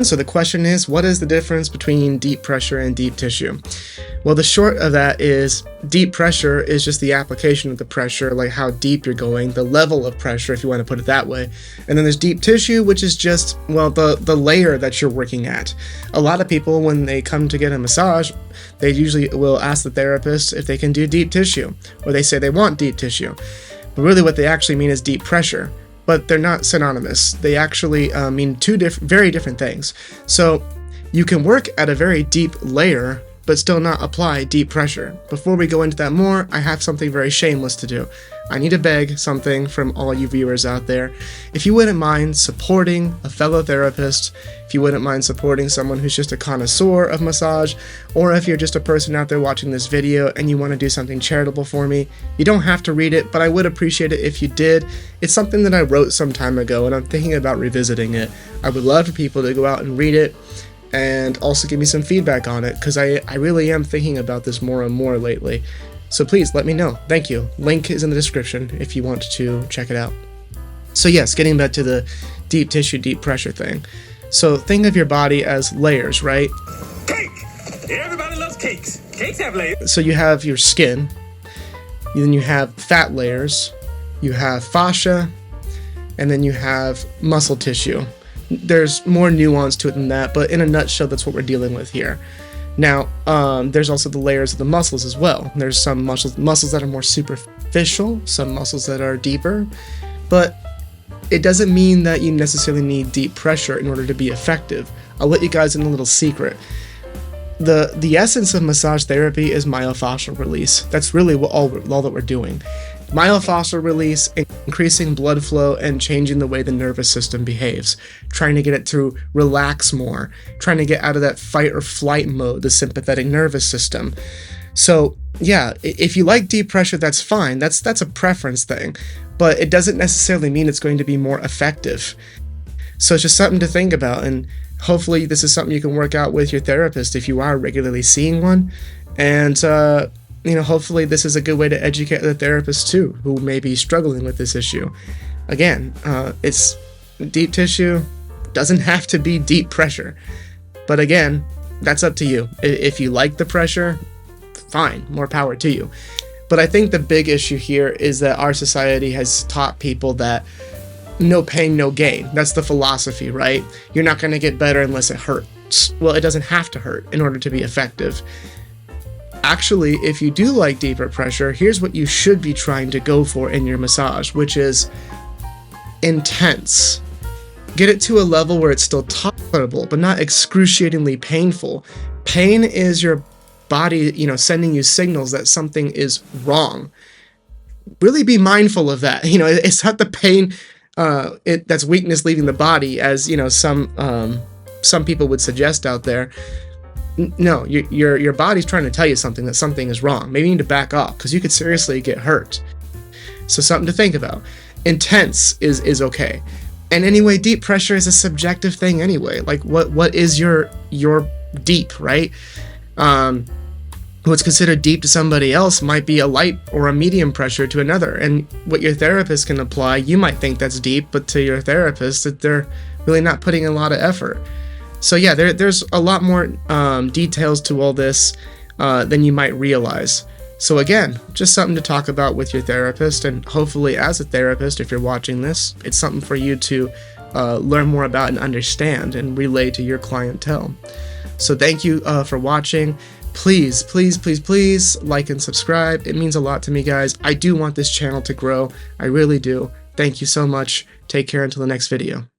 So the question is, what is the difference between deep pressure and deep tissue? Well, the short of that is deep pressure is just the application of the pressure, like how deep you're going, the level of pressure, if you want to put it that way. And then there's deep tissue, which is just, well, the layer that you're working at. A lot of people, when they come to get a massage, they usually will ask the therapist if they can do deep tissue, or they say they want deep tissue. But really what they actually mean is deep pressure. But they're not synonymous. They actually mean two very different things. So you can work at a very deep layer, but still not apply deep pressure. Before we go into that more, I have something very shameless to do. I need to beg something from all you viewers out there. If you wouldn't mind supporting a fellow therapist, if you wouldn't mind supporting someone who's just a connoisseur of massage, or if you're just a person out there watching this video and you want to do something charitable for me, you don't have to read it, but I would appreciate it if you did. It's something that I wrote some time ago and I'm thinking about revisiting it. I would love for people to go out and read it and also give me some feedback on it, because I really am thinking about this more and more lately. So please let me know. Thank you. Link is in the description if you want to check it out. So yes, getting back to the deep tissue, deep pressure thing. So think of your body as layers, right? Cake! Everybody loves cakes. Cakes have layers. So you have your skin, then you have fat layers, you have fascia, and then you have muscle tissue. There's more nuance to it than that, but in a nutshell, that's what we're dealing with here. Now, there's also the layers of the muscles as well. There's some muscles that are more superficial, some muscles that are deeper, but it doesn't mean that you necessarily need deep pressure in order to be effective. I'll let you guys in a little secret. The essence of massage therapy is myofascial release. That's really all that we're doing. Myofascial release, increasing blood flow, and changing the way the nervous system behaves. Trying to get it to relax more. Trying to get out of that fight or flight mode, the sympathetic nervous system. So yeah, if you like deep pressure, that's fine. That's a preference thing. But it doesn't necessarily mean it's going to be more effective. So it's just something to think about, and hopefully this is something you can work out with your therapist if you are regularly seeing one. And hopefully this is a good way to educate the therapist too, who may be struggling with this issue. Again, it's deep tissue, doesn't have to be deep pressure. But again, that's up to you. If you like the pressure, fine, more power to you. But I think the big issue here is that our society has taught people that no pain, no gain. That's the philosophy, right? You're not going to get better unless it hurts. Well, it doesn't have to hurt in order to be effective. Actually, if you do like deeper pressure, here's what you should be trying to go for in your massage, which is intense. Get it to a level where it's still tolerable, but not excruciatingly painful. Pain is your body, sending you signals that something is wrong. Really be mindful of that. It's not the pain that's weakness leaving the body, as some people would suggest out there. No, your body's trying to tell you something, that something is wrong. Maybe you need to back off, because you could seriously get hurt. So something to think about. Intense is okay. And anyway, deep pressure is a subjective thing anyway. Like what is your deep, right? What's considered deep to somebody else might be a light or a medium pressure to another. And what your therapist can apply, you might think that's deep, but to your therapist, that they're really not putting in a lot of effort. So yeah, there's a lot more details to all this than you might realize. So again, just something to talk about with your therapist, and hopefully as a therapist, if you're watching this, it's something for you to learn more about and understand and relay to your clientele. So thank you for watching. Please, please, please, please like and subscribe. It means a lot to me, guys. I do want this channel to grow. I really do. Thank you so much. Take care until the next video.